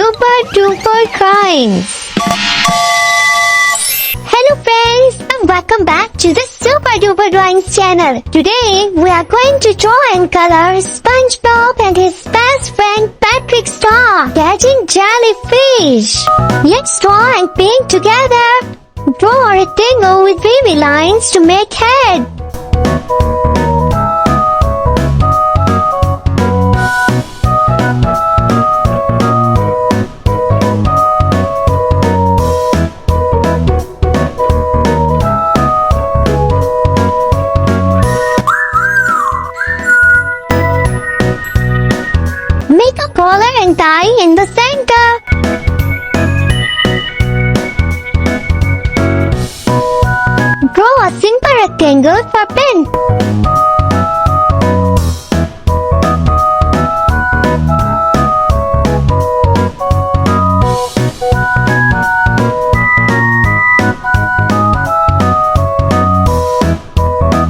Duper Crimes. Hello friends, and welcome back to the Super Duper Drawings channel. Today we are going to draw and color SpongeBob and his best friend Patrick Star catching jellyfish. Let's draw and paint together. Draw a rectangle with wavy lines to make head. Make a collar and tie in the center. Draw a simple rectangle for pen.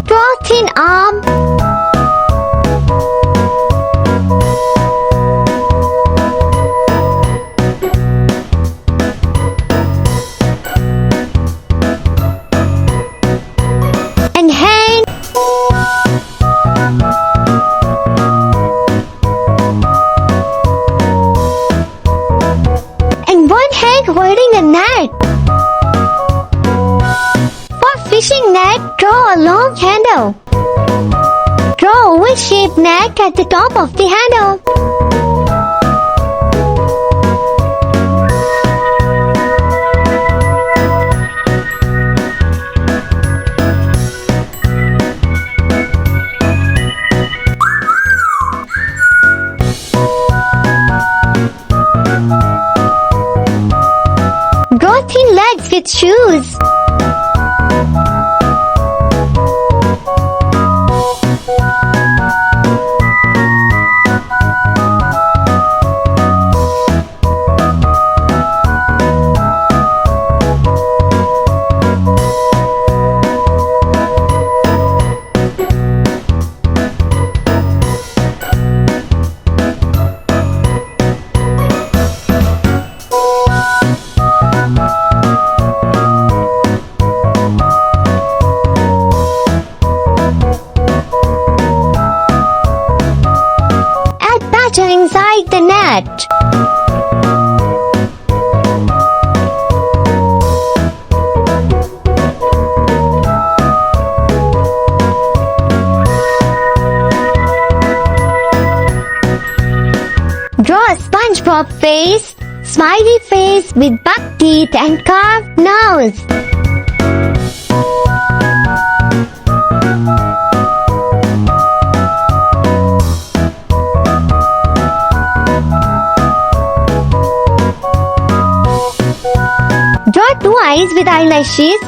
Draw thin arm. And hand. And one hand holding a net. For fishing net, draw a long handle. Draw a V-shaped neck at the top of the handle. Draw thin legs with shoes. Inside the net. Draw a SpongeBob face, smiley face with buck teeth and carved nose. Draw two eyes with eyelashes.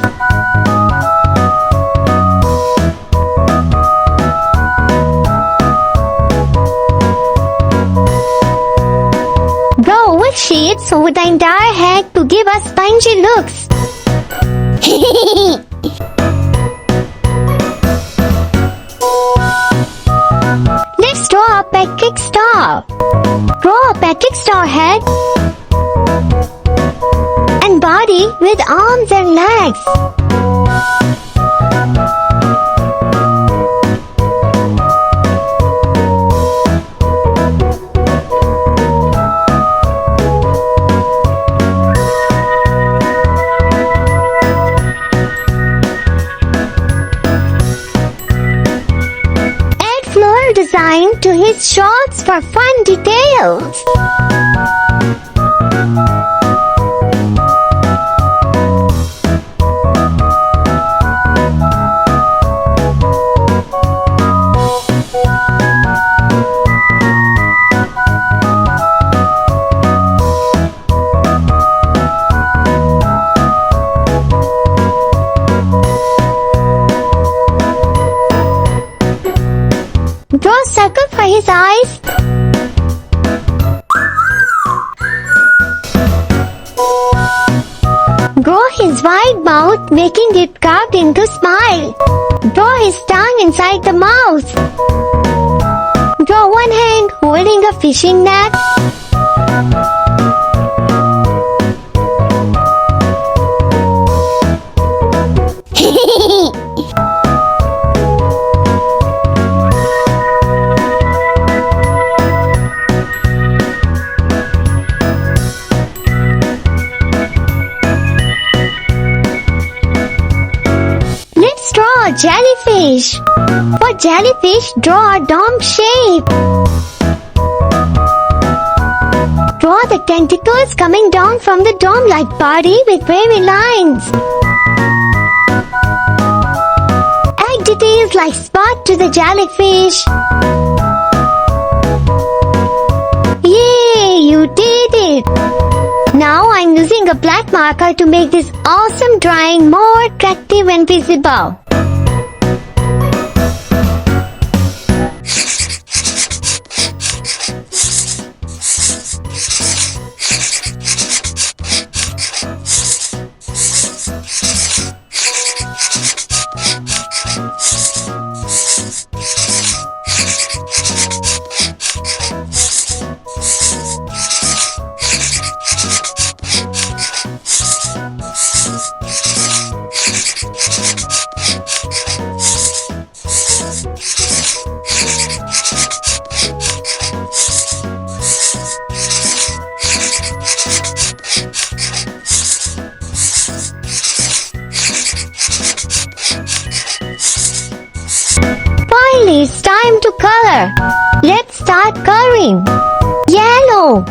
Draw oval shapes over the entire head to give us spongy looks. Let's draw a Patrick Star. Draw a Patrick Star head and body with arms and legs. Add floral design to his shorts for fun details. Draw a circle for his eyes. Draw his wide mouth, making it carved into smile. Draw his tongue inside the mouth. Draw one hand holding a fishing net. jellyfish. For jellyfish, draw a dome shape. Draw the tentacles coming down from the dome-like body with wavy lines. Add details like spot to the jellyfish. Yay! You did it! Now I'm using a black marker to make this awesome drawing more attractive and visible. Finally, it's time to color. Let's start coloring. Yellow.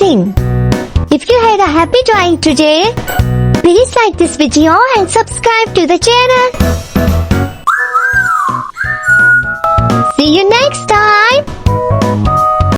amazing. If you had a happy drawing today, please like this video and subscribe to the channel.